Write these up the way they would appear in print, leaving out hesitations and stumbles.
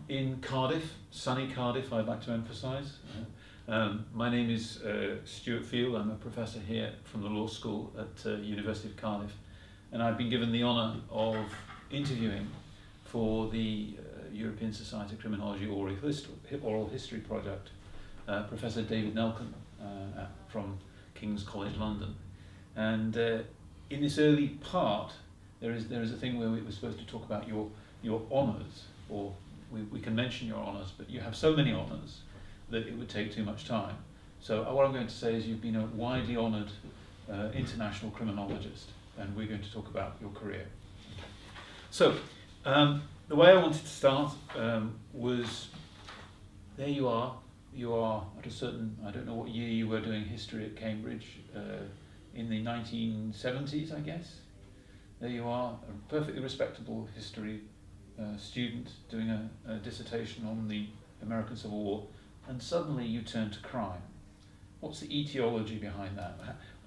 in Cardiff, sunny Cardiff, I'd like to emphasise. My name is Stewart Field. I'm a professor here from the law school at University of Cardiff, and I've been given the honour of interviewing for the European Society of Criminology Oral History project Professor David Nelken from King's College London. And in this early part, there is a thing where we were supposed to talk about your honours, or we can mention your honours, but you have so many honours that it would take too much time. So what I'm going to say is you've been a widely honoured international criminologist, and we're going to talk about your career. So the way I wanted to start was, there you are at a certain, I don't know what year you were doing history at Cambridge, in the 1970s, I guess. There you are, a perfectly respectable history student doing a dissertation on the American Civil War, and suddenly you turn to crime. What's the etiology behind that?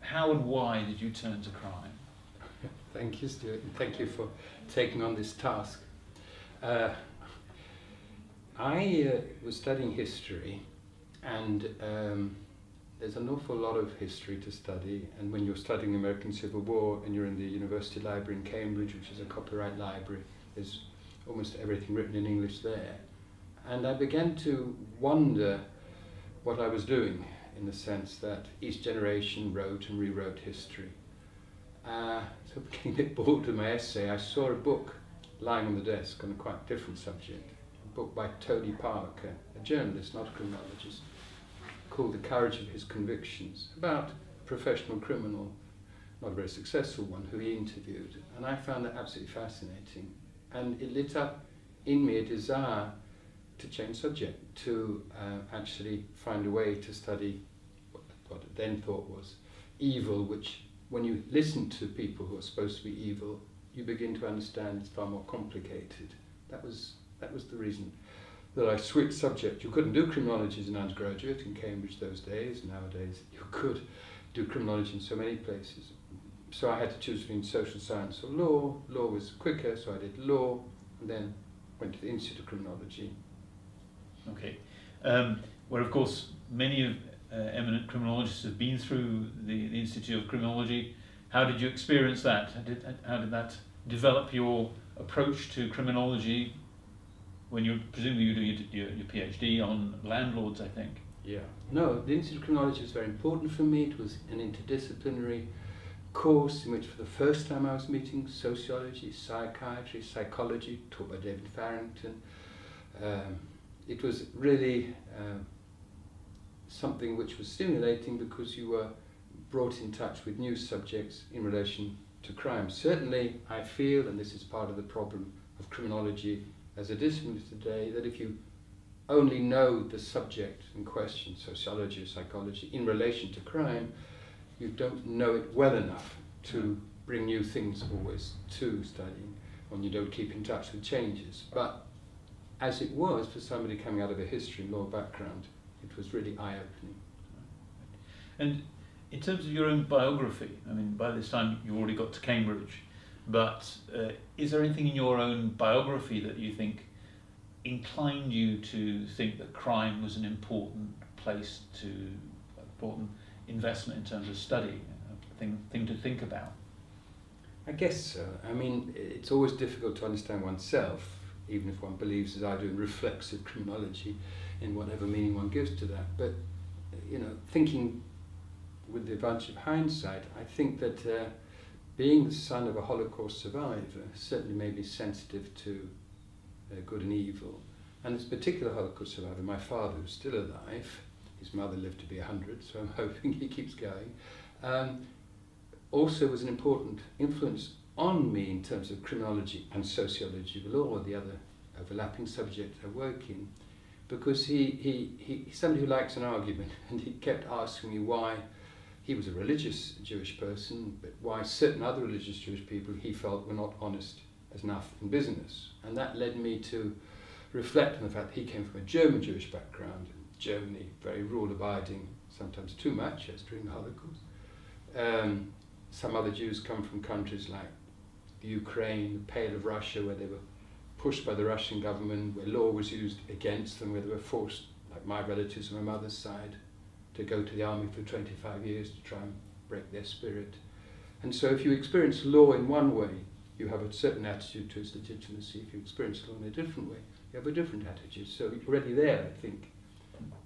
How and why did you turn to crime? Thank you, Stewart, and thank you for taking on this task. I was studying history, and there's an awful lot of history to study, and when you're studying the American Civil War and you're in the University Library in Cambridge, which is a copyright library, there's almost everything written in English there. And I began to wonder what I was doing, in the sense that each generation wrote and rewrote history. So getting a bit bored with my essay, I saw a book lying on the desk on a quite different subject, a book by Tony Parker, a journalist, not a criminologist, called The Courage of His Convictions, about a professional criminal, not a very successful one, who he interviewed. And I found that absolutely fascinating. And it lit up in me a desire to change subject, to actually find a way to study what I then thought was evil, which when you listen to people who are supposed to be evil, you begin to understand it's far more complicated. That was the reason that I switched subject. You couldn't do criminology as an undergraduate in Cambridge those days. Nowadays you could do criminology in so many places. So I had to choose between social science or law. Law was quicker, so I did law, and then went to the Institute of Chronology. Okay. Where of course many of eminent criminologists have been through the Institute of Criminology. How did you experience that? How did that develop your approach to criminology when you presumably you do your PhD on landlords, I think? Yeah. No, the Institute of Criminology was very important for me. It was an interdisciplinary course in which for the first time I was meeting sociology, psychiatry, psychology, taught by David Farrington. It was really something which was stimulating because you were brought in touch with new subjects in relation to crime. Certainly I feel, and this is part of the problem of criminology as a discipline today, that if you only know the subject in question, sociology or psychology, in relation to crime, you don't know it well enough to bring new things always to studying, when you don't keep in touch with changes. But as it was for somebody coming out of a history and law background, it was really eye-opening. And in terms of your own biography, I mean, by this time you already got to Cambridge, but is there anything in your own biography that you think inclined you to think that crime was an important place to, important investment in terms of study, a thing to think about? I guess so. I mean, it's always difficult to understand oneself, even if one believes, as I do, in reflexive criminology, in whatever meaning one gives to that. But, you know, thinking with the advantage of hindsight, I think that being the son of a Holocaust survivor certainly made me sensitive to good and evil. And this particular Holocaust survivor, my father, who's still alive, his mother lived to be 100, so I'm hoping he keeps going, also was an important influence on me in terms of criminology and sociology of law, the other overlapping subject I work in, because he's somebody who likes an argument, and he kept asking me why he was a religious Jewish person, but why certain other religious Jewish people he felt were not honest enough in business. And that led me to reflect on the fact that he came from a German Jewish background, Germany, very rule-abiding, sometimes too much, as during the Holocaust. Some other Jews come from countries like the Ukraine, the Pale of Russia, where they were pushed by the Russian government, where law was used against them, where they were forced, like my relatives on my mother's side, to go to the army for 25 years to try and break their spirit. And so if you experience law in one way, you have a certain attitude to its legitimacy. If you experience law in a different way, you have a different attitude. So already there, I think,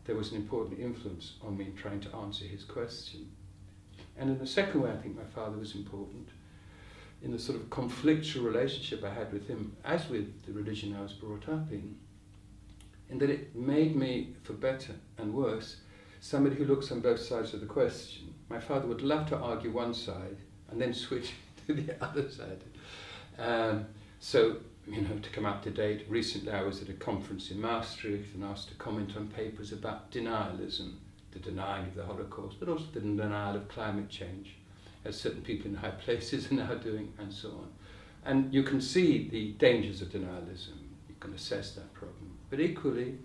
there was an important influence on me in trying to answer his question. And in the second way, I think my father was important, in the sort of conflictual relationship I had with him, as with the religion I was brought up in that it made me, for better and worse, somebody who looks on both sides of the question. My father would love to argue one side and then switch to the other side. So, to come up to date, recently I was at a conference in Maastricht and asked to comment on papers about denialism, the denying of the Holocaust, but also the denial of climate change, as certain people in high places are now doing, and so on. And you can see the dangers of denialism, you can assess that problem. But equally,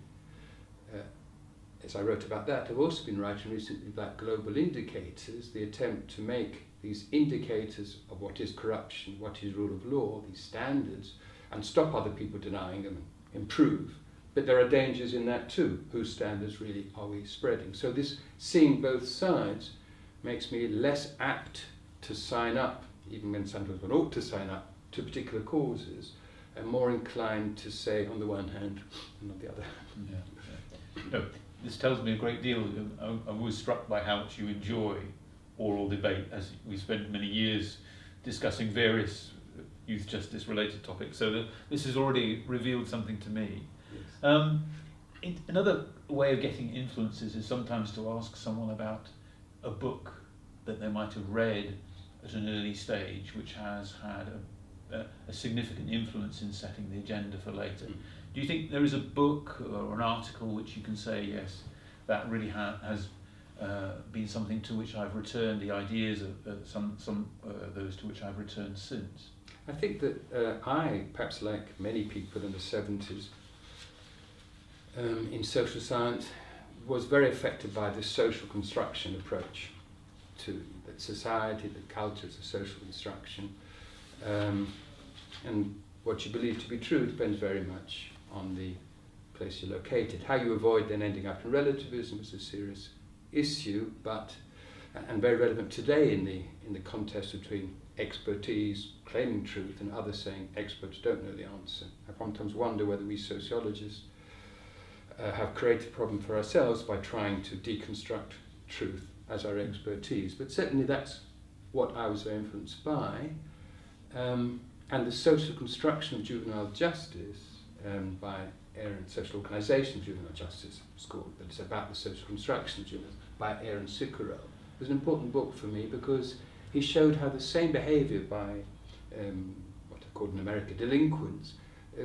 as I wrote about that, I've also been writing recently about global indicators, the attempt to make these indicators of what is corruption, what is rule of law, these standards, and stop other people denying them, improve. But there are dangers in that too. Whose standards really are we spreading? So this seeing both sides makes me less apt to sign up, even when sometimes one ought to sign up, to particular causes, and more inclined to say on the one hand and on the other. No, this tells me a great deal. I was struck by how much you enjoy oral debate, as we spent many years discussing various youth justice related topics. So this has already revealed something to me. Yes. Another way of getting influences is sometimes to ask someone about a book that they might have read at an early stage, which has had a significant influence in setting the agenda for later. Do you think there is a book or an article which you can say, yes, that really has been something to which I've returned, the ideas of some those to which I've returned since? I think that I, perhaps like many people in the 70s, in social science, was very affected by this social construction approach to that society, the culture is a social construction. And what you believe to be true depends very much on the place you're located. How you avoid then ending up in relativism is a serious issue, and very relevant today in the contest between expertise claiming truth and others saying experts don't know the answer. I sometimes wonder whether we sociologists have created a problem for ourselves by trying to deconstruct truth as our expertise. But certainly that's what I was very influenced by. And the social construction of juvenile justice by social organisation of juvenile justice school, but it's about the social construction of juvenile by Aaron Sikorow, was an important book for me because he showed how the same behaviour by what are called in America delinquents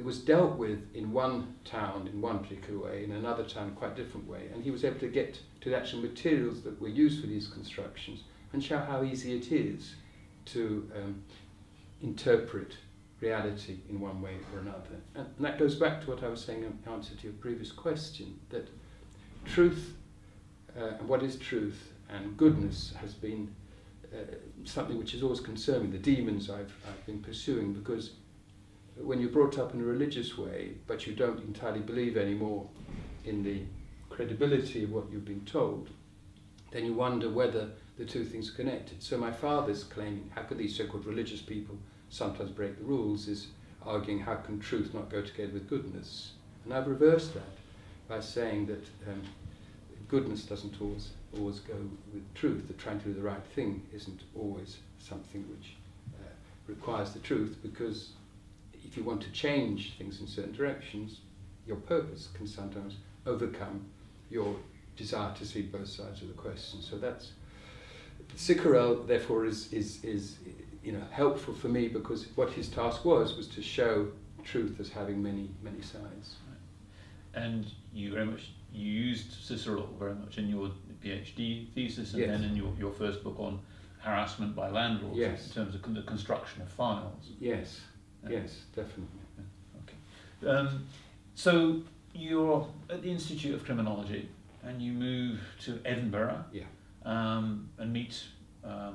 was dealt with in one town in one particular way, in another town quite different way, and he was able to get to the actual materials that were used for these constructions and show how easy it is to interpret reality in one way or another. And that goes back to what I was saying in answer to your previous question, that truth and what is truth and goodness has been something which is always concerned me, the demons I've been pursuing, because when you're brought up in a religious way but you don't entirely believe anymore in the credibility of what you've been told, then you wonder whether the two things are connected. So my father's claiming, how could these so-called religious people sometimes break the rules, is arguing how can truth not go together with goodness. And I've reversed that by saying that goodness doesn't always go with truth, that trying to do the right thing isn't always something which requires the truth, because if you want to change things in certain directions, your purpose can sometimes overcome your desire to see both sides of the question. So that's Sikorow, therefore, is helpful for me, because what his task was to show truth as having many sides. Right. And you used Cicero very much in your PhD thesis, and yes. then in your first book on harassment by landlords, yes. in terms of the construction of files. Yes, yes, definitely. Okay. So you're at the Institute of Criminology, and you move to Edinburgh, yeah. And meet a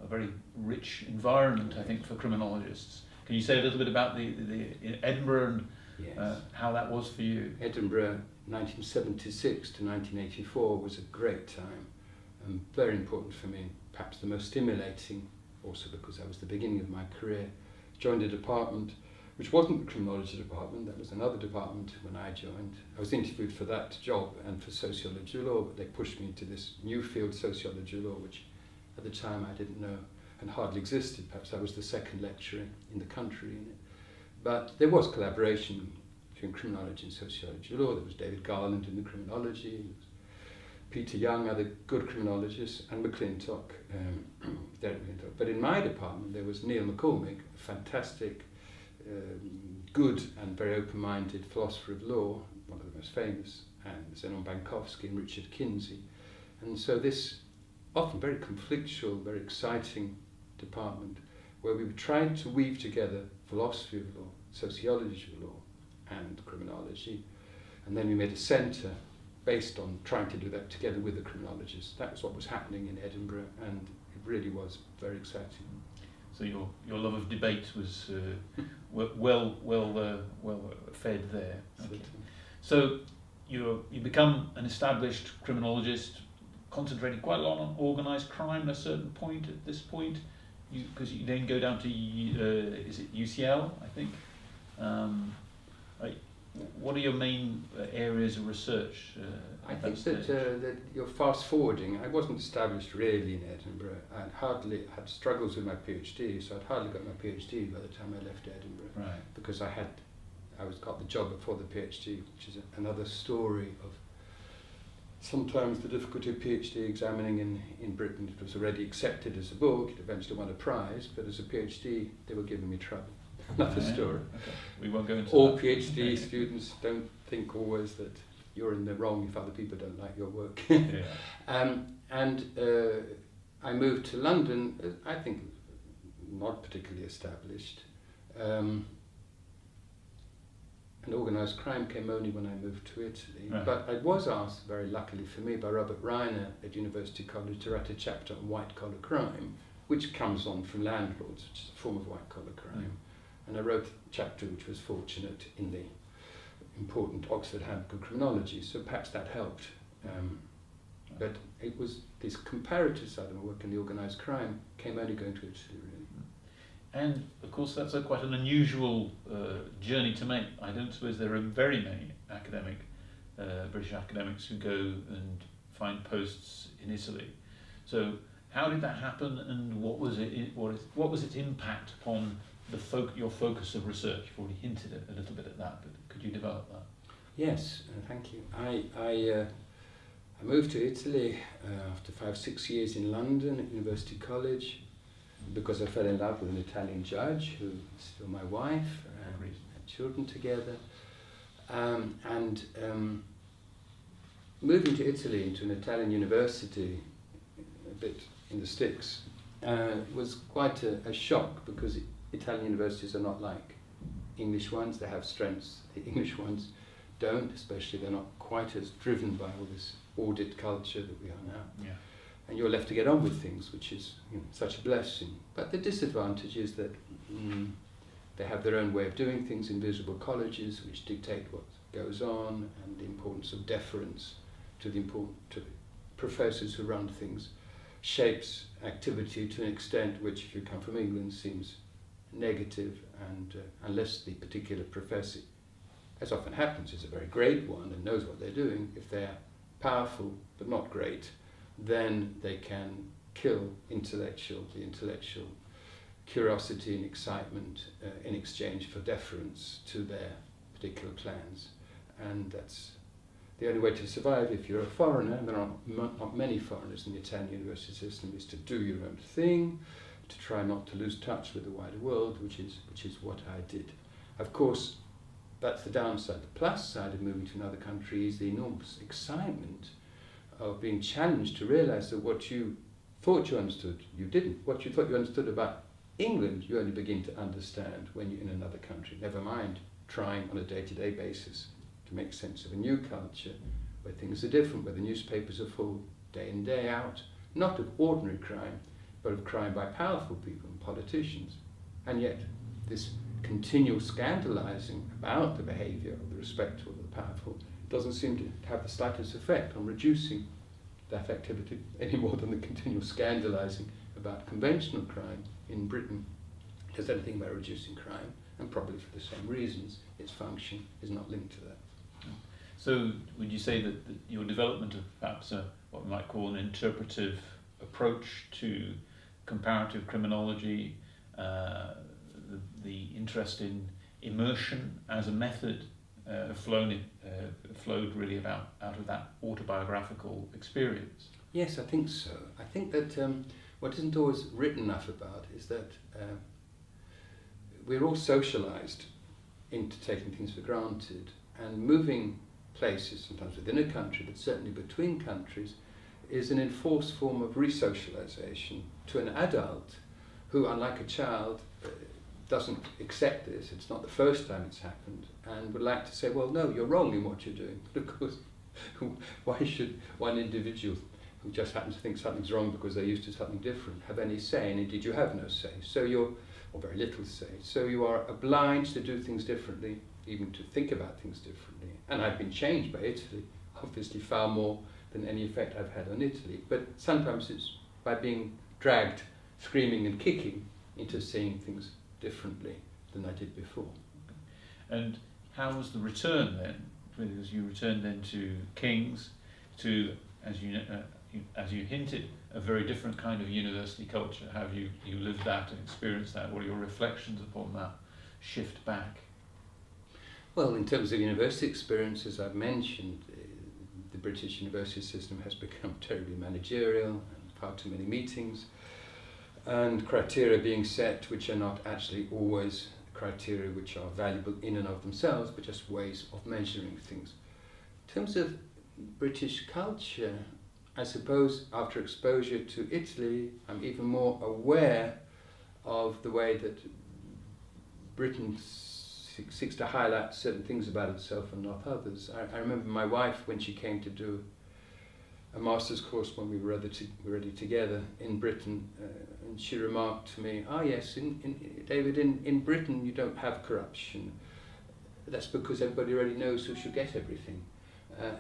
very rich environment, I think, for criminologists. Can you say a little bit about the Edinburgh and Yes. how that was for you? Edinburgh, 1976 to 1984 was a great time and very important for me, perhaps the most stimulating, also because that was the beginning of my career. Joined a department which wasn't the criminology department, that was another department when I joined. I was interviewed for that job and for sociology law, but they pushed me into this new field, sociology law, which at the time I didn't know and hardly existed. Perhaps I was the second lecturer in the country in it. But there was collaboration between criminology and sociology law. There was David Garland in the criminology, there was Peter Young, other good criminologists, and McClintock, Derek McClintock. But in my department there was Neil McCormick, a fantastic, good and very open-minded philosopher of law, one of the most famous, and Zenon Bankovsky and Richard Kinsey. And so this often very conflictual, very exciting department where we were trying to weave together philosophy of law, sociology of law and criminology, and then we made a centre based on trying to do that together with the criminologists. That was what was happening in Edinburgh, and it really was very exciting. So your love of debate was well fed there. Okay. So you become an established criminologist, concentrating quite a lot on organised crime at a certain point. At this point, because you then go down to is it UCL, I think. What are your main areas of research? I think that you're fast forwarding. I wasn't established really in Edinburgh. I had struggles with my PhD, so I'd hardly got my PhD by the time I left Edinburgh. Right. Because I got the job before the PhD, which is another story of sometimes the difficulty of PhD examining in Britain. It was already accepted as a book, it eventually won a prize, but as a PhD they were giving me trouble. Another story. Okay. We won't go into all that. PhD students don't think always that you're in the wrong if other people don't like your work. I moved to London, I think not particularly established. And organised crime came only when I moved to Italy. Right. But I was asked, very luckily for me, by Robert Reiner at University College to write a chapter on white-collar crime, which comes on from landlords, which is a form of white-collar crime. Mm. And I wrote a chapter which was fortunate in the important Oxford Handbook of Criminology, so perhaps that helped. But it was this comparative side of my work in the organised crime came only going to Italy, really. And of course that's quite an unusual journey to make. I don't suppose there are very many British academics who go and find posts in Italy. So how did that happen, and what was its impact upon your focus of research? You've already hinted a little bit at that, but could you develop that? Yes, thank you. I moved to Italy after 5-6 years in London at University College because I fell in love with an Italian judge who is still my wife, and had children together. Moving to Italy into an Italian university, a bit in the sticks, was quite a shock because Italian universities are not like English ones. They have strengths the English ones don't, especially they're not quite as driven by all this audit culture that we are now. Yeah. And you're left to get on with things, which is such a blessing. But the disadvantage is that they have their own way of doing things, invisible colleges which dictate what goes on, and the importance of deference to the professors who run things shapes activity to an extent which, if you come from England, seems negative, and unless the particular professor, as often happens, is a very great one and knows what they're doing, if they're powerful but not great, then they can kill the intellectual curiosity and excitement in exchange for deference to their particular plans. And that's the only way to survive if you're a foreigner, and there are not many foreigners in the Italian university system, is to do your own thing, to try not to lose touch with the wider world, which is what I did. Of course, that's the downside. The plus side of moving to another country is the enormous excitement of being challenged to realise that what you thought you understood, you didn't. What you thought you understood about England, you only begin to understand when you're in another country. Never mind trying on a day-to-day basis to make sense of a new culture where things are different, where the newspapers are full day in, day out, not of ordinary crime, but of crime by powerful people and politicians. And yet, this continual scandalising about the behaviour of the respectable, the powerful, doesn't seem to have the slightest effect on reducing that activity any more than the continual scandalising about conventional crime in Britain does anything about reducing crime, and probably for the same reasons, its function is not linked to that. So would you say that your development of perhaps what we might call an interpretive approach to comparative criminology, the interest in immersion as a method flowed really out of that autobiographical experience? Yes, I think so. I think that what isn't always written enough about is that we're all socialised into taking things for granted, and moving places, sometimes within a country, but certainly between countries, is an enforced form of resocialisation to an adult who, unlike a child, doesn't accept this. It's not the first time it's happened, and would like to say, well, no, you're wrong in what you're doing. But of course, why should one individual who just happens to think something's wrong because they're used to something different have any say? And indeed, you have no say. So or very little say. So you are obliged to do things differently, even to think about things differently. And I've been changed by Italy, obviously far more than any effect I've had on Italy. But sometimes it's by being dragged, screaming and kicking, into seeing things differently than I did before. And how was the return then? Because you returned then to King's, to, as you hinted, a very different kind of university culture. How have you lived that and experienced that? What are your reflections upon that shift back? Well, in terms of university experience, as I've mentioned, the British university system has become terribly managerial, and far too many meetings, and criteria being set which are not actually always criteria which are valuable in and of themselves, but just ways of measuring things. In terms of British culture, I suppose after exposure to Italy, I'm even more aware of the way that Britain seeks to highlight certain things about itself and not others. I remember my wife, when she came to do a master's course when we were already together in Britain, and she remarked to me, yes, David, in Britain you don't have corruption. That's because everybody already knows who should get everything.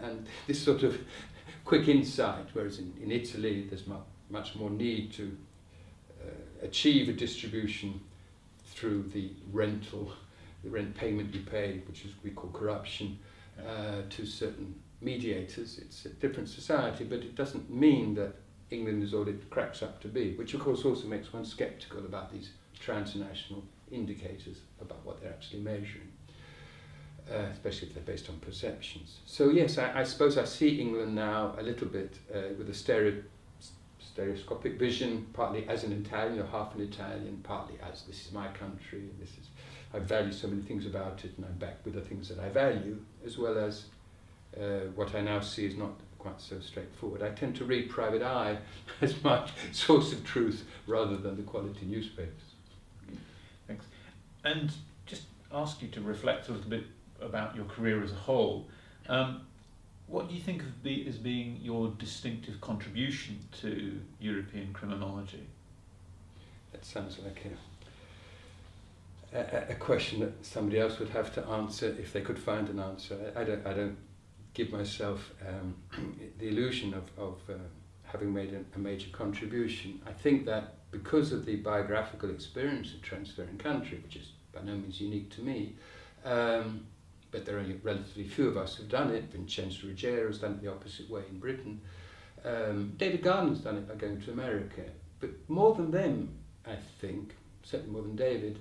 And this sort of quick insight, whereas in Italy there's much more need to achieve a distribution through the rent payment you pay, which we call corruption, to certain mediators. It's a different society, but it doesn't mean that England is all it cracks up to be, which of course also makes one sceptical about these transnational indicators about what they're actually measuring, especially if they're based on perceptions. So yes, I suppose I see England now a little bit with a stereoscopic vision, partly as an Italian or half an Italian, partly as this is my country, I value so many things about it, and I'm back with the things that I value, as well as what I now see is not quite so straightforward. I tend to read Private Eye as my source of truth rather than the quality newspapers. Thanks. And just ask you to reflect a little bit about your career as a whole. What do you think of as being your distinctive contribution to European criminology? That sounds like a question that somebody else would have to answer if they could find an answer. I don't give myself the illusion of having made a major contribution. I think that because of the biographical experience of transferring country, which is by no means unique to me, but there are only relatively few of us who've done it. Vincenzo Ruggiero has done it the opposite way in Britain. David Gardner's done it by going to America. But more than them, I think, certainly more than David,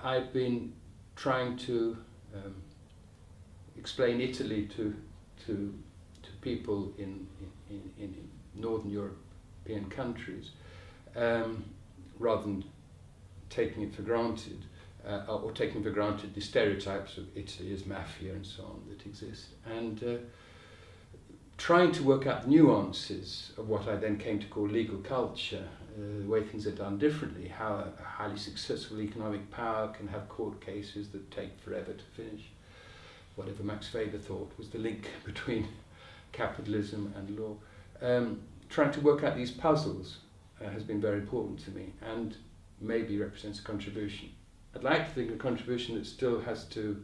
I've been trying to explain Italy to people in Northern European countries, rather than taking it for granted, or taking for granted the stereotypes of Italy as mafia and so on that exist, and trying to work out the nuances of what I then came to call legal culture, the way things are done differently, how a highly successful economic power can have court cases that take forever to finish, whatever Max Weber thought was the link between capitalism and law. Trying to work out these puzzles has been very important to me, and maybe represents a contribution I'd like to think a contribution that still has to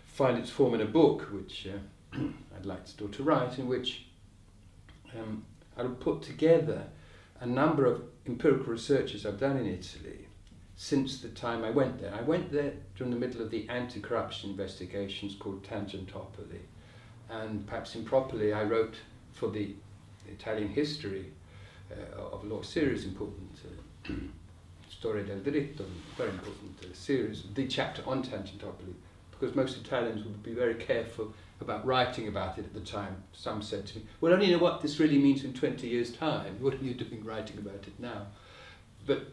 find its form in a book, which I'd like still to write, in which I'll put together a number of empirical researches I've done in Italy since the time I went there. I went there during the middle of the anti-corruption investigations called Tangentopoli, and perhaps improperly I wrote for the Italian history of law series, important Storia del Diritto, very important series, the chapter on Tangentopoli, because most Italians would be very careful about writing about it at the time. Some said to me, well, I don't know what this really means in 20 years' time. What are you doing writing about it now? But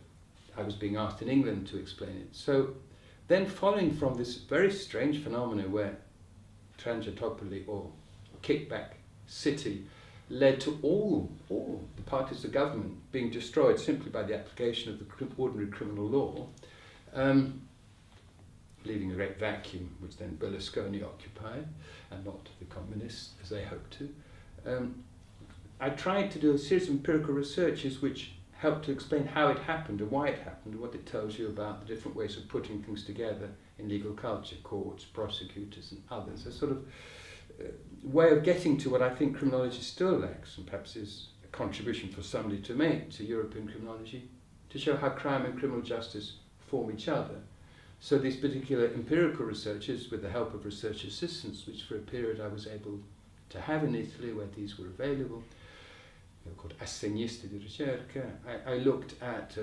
I was being asked in England to explain it. So then following from this very strange phenomenon where Tangentopoli, or kickback city, led to all the parties of government being destroyed simply by the application of the ordinary criminal law, leaving a great vacuum which then Berlusconi occupied, and not the communists as they hoped to. I tried to do a series of empirical researches which helped to explain how it happened and why it happened and what it tells you about the different ways of putting things together in legal culture, courts, prosecutors and others. A sort of way of getting to what I think criminology still lacks, and perhaps is a contribution for somebody to make to European criminology, to show how crime and criminal justice form each other. So these particular empirical researches, with the help of research assistants, which for a period I was able to have in Italy where these were available, they were called assegnisti di ricerca. I looked at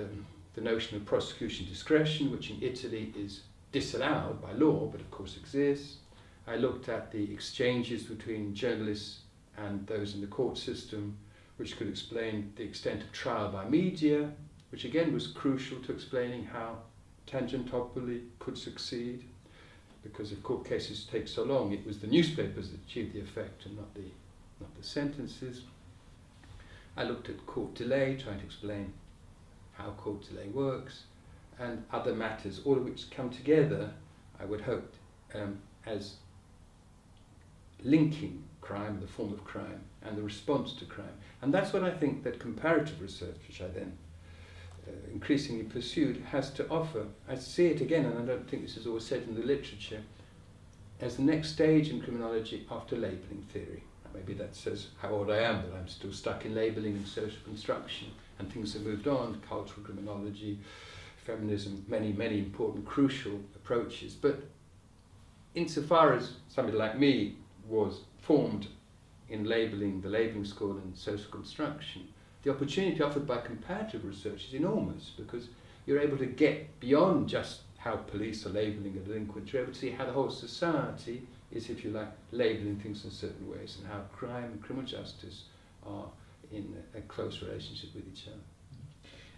the notion of prosecution discretion, which in Italy is disallowed by law, but of course exists. I looked at the exchanges between journalists and those in the court system, which could explain the extent of trial by media, which again was crucial to explaining how Tangentopoli could succeed, because if court cases take so long, it was the newspapers that achieved the effect and not the sentences. I looked at court delay, trying to explain how court delay works, and other matters, all of which come together, I would hope, as linking crime, the form of crime, and the response to crime. And that's what I think that comparative research, which I then increasingly pursued, has to offer. I see it again, and I don't think this is always said in the literature, as the next stage in criminology after labelling theory. Maybe that says how old I am, that I'm still stuck in labelling and social construction, and things have moved on, cultural criminology, feminism, many, many important, crucial approaches. But insofar as somebody like me was formed in labelling, the labelling school and social construction, the opportunity offered by comparative research is enormous, because you're able to get beyond just how police are labelling a delinquent. You're able to see how the whole society is, if you like, labelling things in certain ways, and how crime and criminal justice are in a close relationship with each other.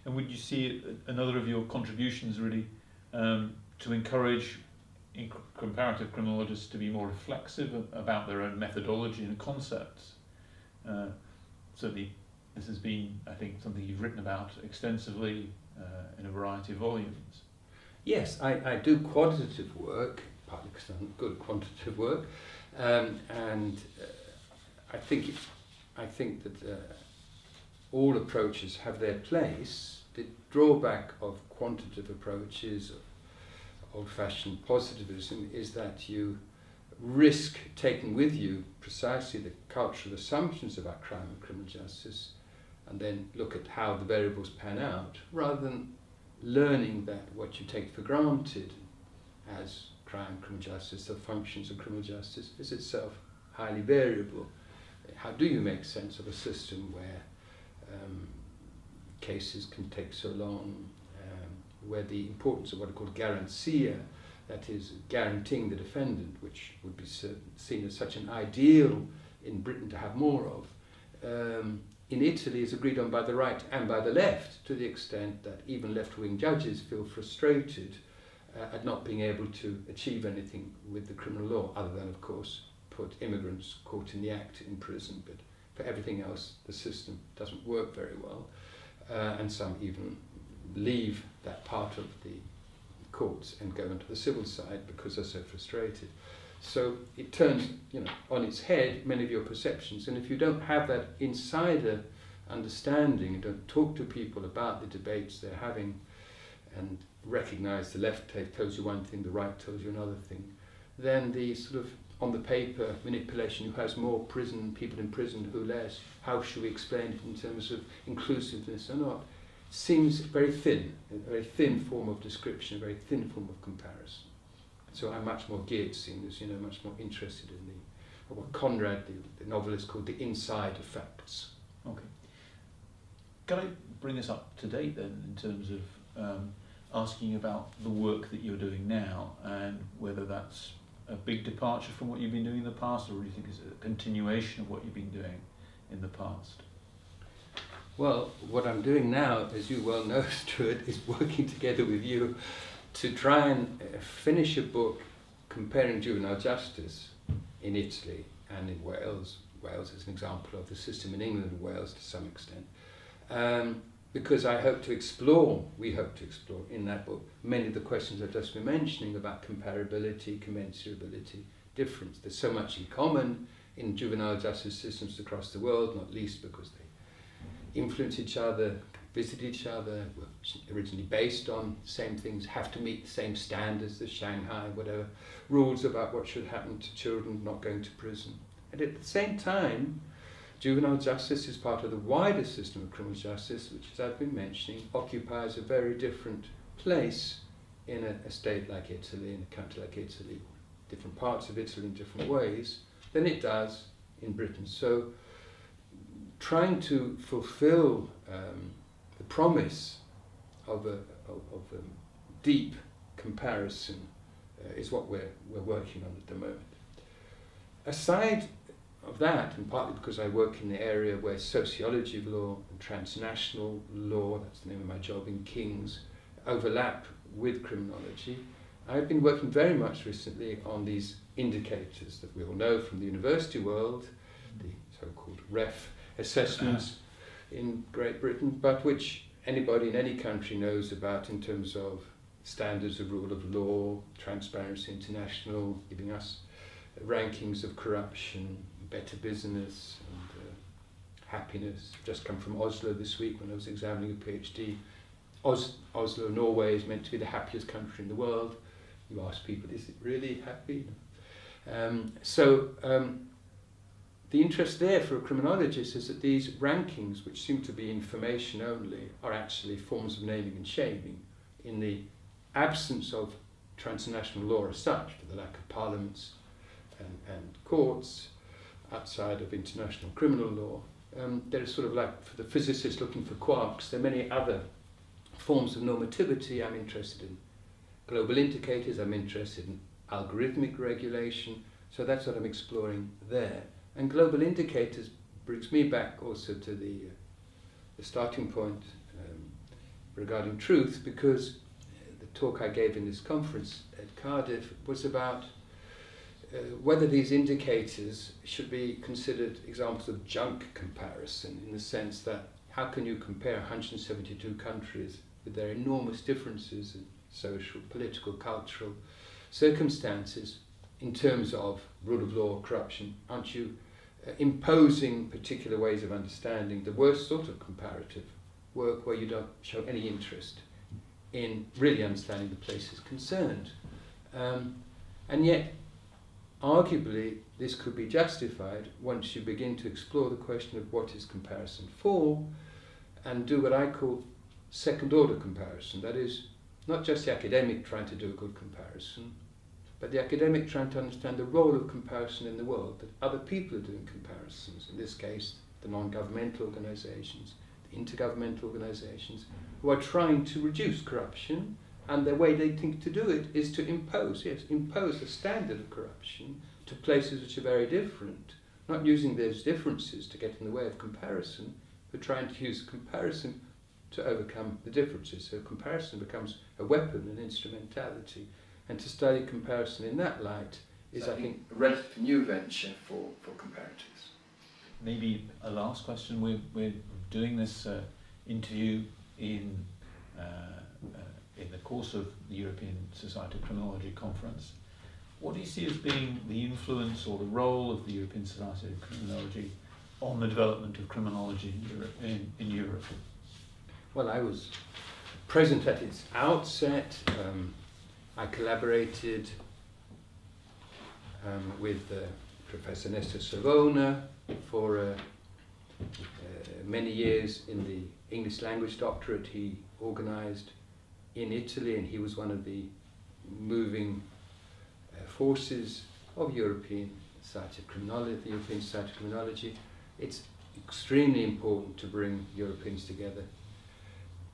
And would you see another of your contributions really to encourage comparative criminologists to be more reflexive about their own methodology and concepts? Certainly this has been, I think, something you've written about extensively in a variety of volumes. Yes, I do quantitative work, partly because I'm good at quantitative work, and I think that all approaches have their place. The drawback of quantitative approaches, old-fashioned positivism, is that you risk taking with you precisely the cultural assumptions about crime and criminal justice, and then look at how the variables pan out, rather than learning that what you take for granted as crime, criminal justice, the functions of criminal justice, is itself highly variable. How do you make sense of a system where cases can take so long, where the importance of what are called garantia, that is guaranteeing the defendant, which would be seen as such an ideal in Britain to have more of, in Italy is agreed on by the right and by the left, to the extent that even left-wing judges feel frustrated at not being able to achieve anything with the criminal law, other than, of course, put immigrants caught in the act in prison. But for everything else, the system doesn't work very well, and some even leave that part of the courts and go into the civil side because they're so frustrated. So it turns, on its head many of your perceptions, and if you don't have that insider understanding and don't talk to people about the debates they're having, and recognise the left tape tells you one thing, the right tells you another thing, then the sort of on the paper manipulation, who has more people in prison, who less, how should we explain it in terms of inclusiveness or not, seems very thin, a very thin form of description, a very thin form of comparison. So I'm much more geared, seeing as, much more interested in what Conrad, the novelist, called the inside of facts. Okay. Can I bring us up to date then in terms of asking about the work that you're doing now and whether that's a big departure from what you've been doing in the past, or do you think it's a continuation of what you've been doing in the past? Well, what I'm doing now, as you well know, Stewart, is working together with you to try and finish a book comparing juvenile justice in Italy and in Wales. Wales is an example of the system in England and Wales to some extent. Because we hope to explore in that book many of the questions I've just been mentioning about comparability, commensurability, difference. There's so much in common in juvenile justice systems across the world, not least because they influence each other, visit each other, were originally based on the same things, have to meet the same standards, the Shanghai, whatever, rules about what should happen to children not going to prison. And at the same time, juvenile justice is part of the wider system of criminal justice, which, as I've been mentioning, occupies a very different place in a state like Italy, in a country like Italy, different parts of Italy in different ways, than it does in Britain. So trying to fulfill the promise of a deep comparison is what we're working on at the moment. Aside of that, and partly because I work in the area where sociology of law and transnational law, that's the name of my job in King's, overlap with criminology, I've been working very much recently on these indicators that we all know from the university world, the so-called REF assessments in Great Britain, but which anybody in any country knows about in terms of standards of rule of law, Transparency International, giving us rankings of corruption, better business and happiness. I've just come from Oslo this week when I was examining a PhD. Oslo, Norway, is meant to be the happiest country in the world. You ask people, is it really happy? The interest there for a criminologist is that these rankings, which seem to be information only, are actually forms of naming and shaming in the absence of transnational law as such, for the lack of parliaments and courts, outside of international criminal law. There is sort of like, for the physicists looking for quarks, there are many other forms of normativity. I'm interested in global indicators, I'm interested in algorithmic regulation, so that's what I'm exploring there. And global indicators brings me back also to the starting point regarding truth, because the talk I gave in this conference at Cardiff was about whether these indicators should be considered examples of junk comparison, in the sense that how can you compare 172 countries with their enormous differences in social, political, cultural circumstances in terms of rule of law, corruption? Aren't you imposing particular ways of understanding, the worst sort of comparative work where you don't show any interest in really understanding the places concerned? And yet, arguably, this could be justified once you begin to explore the question of what is comparison for, and do what I call second-order comparison. That is, not just the academic trying to do a good comparison, but the academic trying to understand the role of comparison in the world, that other people are doing comparisons, in this case, the non-governmental organisations, the intergovernmental organisations, who are trying to reduce corruption, and the way they think to do it is to impose a standard of corruption to places which are very different, not using those differences to get in the way of comparison, but trying to use comparison to overcome the differences. So comparison becomes a weapon, an instrumentality. And to study comparison in that light is, I think, a relatively new venture for comparatives. Maybe a last question. We're doing this interview in the course of the European Society of Criminology conference. What do you see as being the influence or the role of the European Society of Criminology on the development of criminology in Europe? Well, I was present at its outset. I collaborated with Professor Nestor Savona for many years in the English language doctorate he organised in Italy, and he was one of the moving forces of European Society of Criminology, the European Society of Criminology. It's extremely important to bring Europeans together,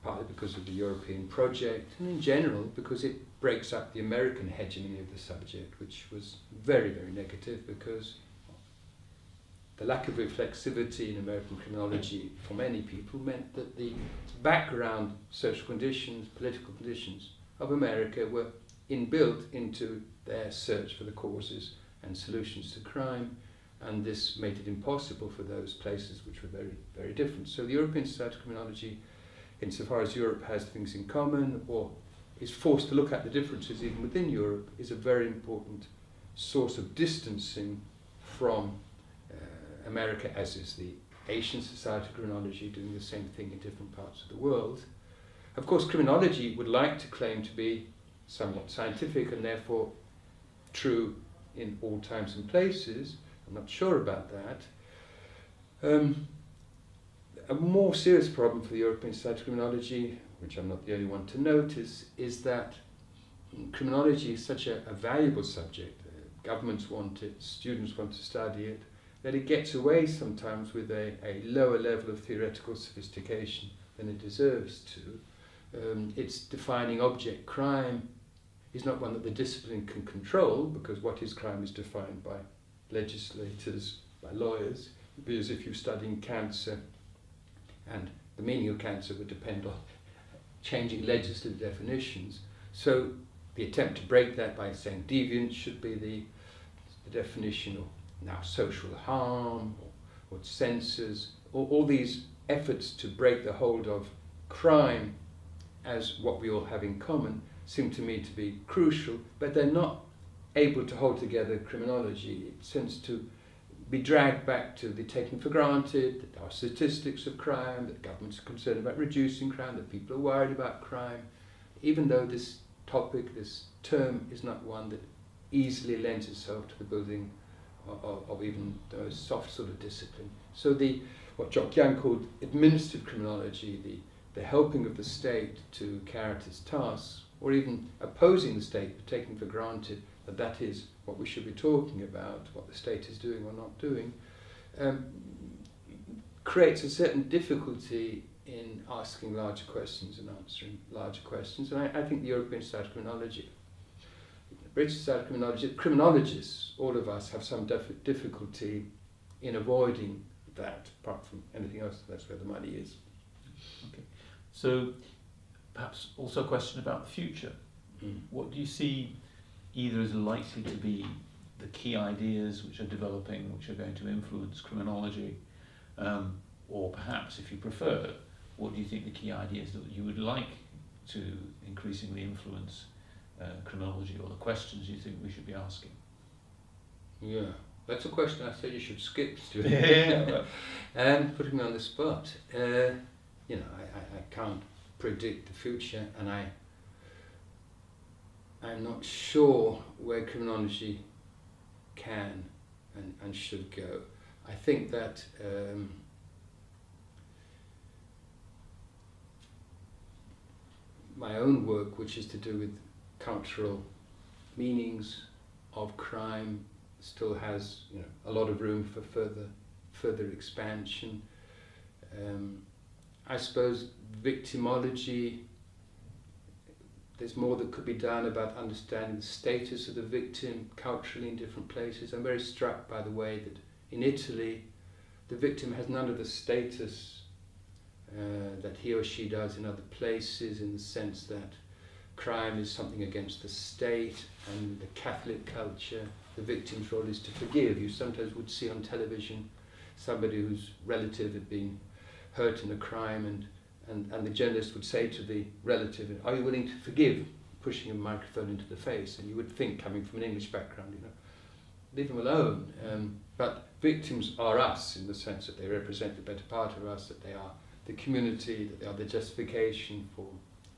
partly because of the European project, and in general because it breaks up the American hegemony of the subject, which was very, very negative, because the lack of reflexivity in American criminology for many people meant that the background social conditions, political conditions of America were inbuilt into their search for the causes and solutions to crime, and this made it impossible for those places which were very, very different. So the European Society of Criminology, insofar as Europe has things in common or is forced to look at the differences even within Europe, is a very important source of distancing from America, as is the Asian Society of Criminology, doing the same thing in different parts of the world. Of course, criminology would like to claim to be somewhat scientific and therefore true in all times and places. I'm not sure about that. A more serious problem for the European Society of Criminology, which I'm not the only one to notice, is that criminology is such a valuable subject. Governments want it, students want to study it, that it gets away sometimes with a lower level of theoretical sophistication than it deserves to. Its defining object, crime, is not one that the discipline can control, because what is crime is defined by legislators, by lawyers. It would be as if you're studying cancer, and the meaning of cancer would depend on changing legislative definitions. So the attempt to break that by saying deviance should be the definition, or now social harm, or censors, all these efforts to break the hold of crime as what we all have in common seem to me to be crucial, but they're not able to hold together criminology. It tends to be dragged back to the taken for granted that there are statistics of crime, that governments are concerned about reducing crime, that people are worried about crime, even though this topic, this term, is not one that easily lends itself to the building of even the most soft sort of discipline. So what Jock Young called administrative criminology, the helping of the state to carry out its tasks, or even opposing the state, but taking for granted that that is what we should be talking about, what the state is doing or not doing, creates a certain difficulty in asking larger questions and answering larger questions. And I think the European Society of Criminology, the British Society of Criminology, criminologists, all of us, have some difficulty in avoiding that. Apart from anything else, that's where the money is. Okay. So perhaps also a question about the future. What do you see either as likely to be the key ideas which are developing, which are going to influence criminology, or perhaps, if you prefer, what do you think the key ideas that you would like to increasingly influence criminology, or the questions you think we should be asking? Yeah, that's a question I said you should skip, Stewart. Yeah. And putting me on the spot. I can't predict the future, and I'm not sure where criminology can and should go. I think that my own work, which is to do with cultural meanings of crime, still has a lot of room for further expansion. I suppose victimology, there's more that could be done about understanding the status of the victim culturally in different places. I'm very struck by the way that in Italy the victim has none of the status that he or she does in other places, in the sense that crime is something against the state, and the Catholic culture, the victim's role is to forgive. You sometimes would see on television somebody whose relative had been hurt in a crime, and the journalist would say to the relative, "Are you willing to forgive?" pushing a microphone into the face. And you would think, coming from an English background, leave them alone. But victims are us, in the sense that they represent the better part of us, that they are the community, that they are the justification for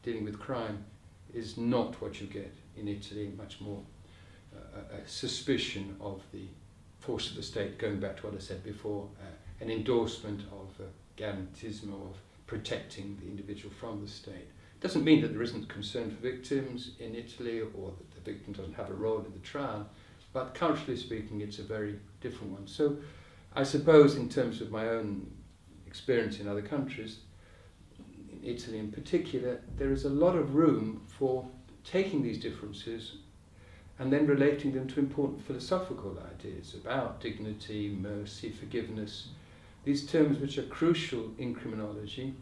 dealing with crime is not what you get in Italy, much more a suspicion of the force of the state, going back to what I said before, an endorsement of garantismo, of protecting the individual from the state. Doesn't mean that there isn't concern for victims in Italy or that the victim doesn't have a role in the trial, but culturally speaking it's a very different one. So I suppose in terms of my own experience in other countries, in Italy in particular, there is a lot of room for taking these differences and then relating them to important philosophical ideas about dignity, mercy, forgiveness. These terms which are crucial in criminology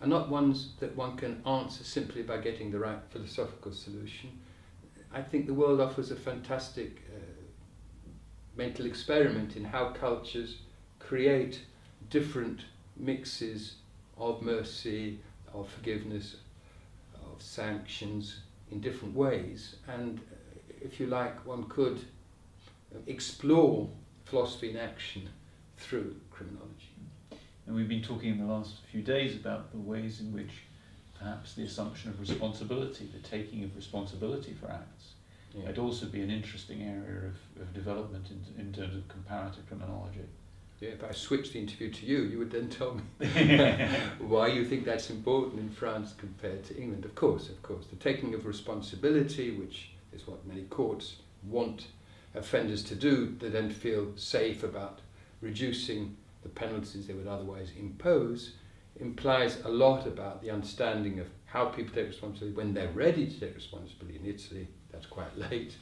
are not ones that one can answer simply by getting the right philosophical solution. I think the world offers a fantastic mental experiment in how cultures create different mixes of mercy, of forgiveness, of sanctions in different ways. And if you like, one could explore philosophy in action through criminology. And we've been talking in the last few days about the ways in which perhaps the assumption of responsibility, the taking of responsibility for acts, might also be an interesting area of development in terms of comparative criminology. Yeah, if I switched the interview to you, you would then tell me why you think that's important in France compared to England. Of course, the taking of responsibility, which is what many courts want offenders to do, they then feel safe about reducing the penalties they would otherwise impose, implies a lot about the understanding of how people take responsibility when they're ready to take responsibility. In Italy, that's quite late.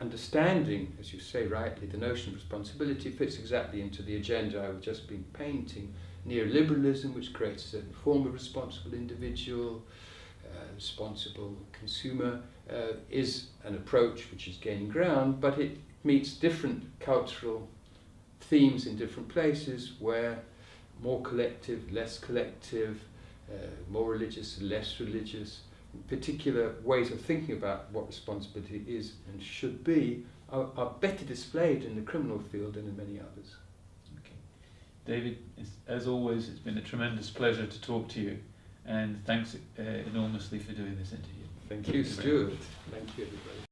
Understanding, as you say rightly, the notion of responsibility fits exactly into the agenda I was just been painting. Neoliberalism, which creates a certain form of responsible individual, responsible consumer, is an approach which is gaining ground, but it meets different cultural themes in different places, where more collective, less collective, more religious, less religious, particular ways of thinking about what responsibility is and should be are better displayed in the criminal field than in many others. Okay. David, as always, it's been a tremendous pleasure to talk to you, and thanks enormously for doing this interview. Thank you, Stewart. Thank you, everybody.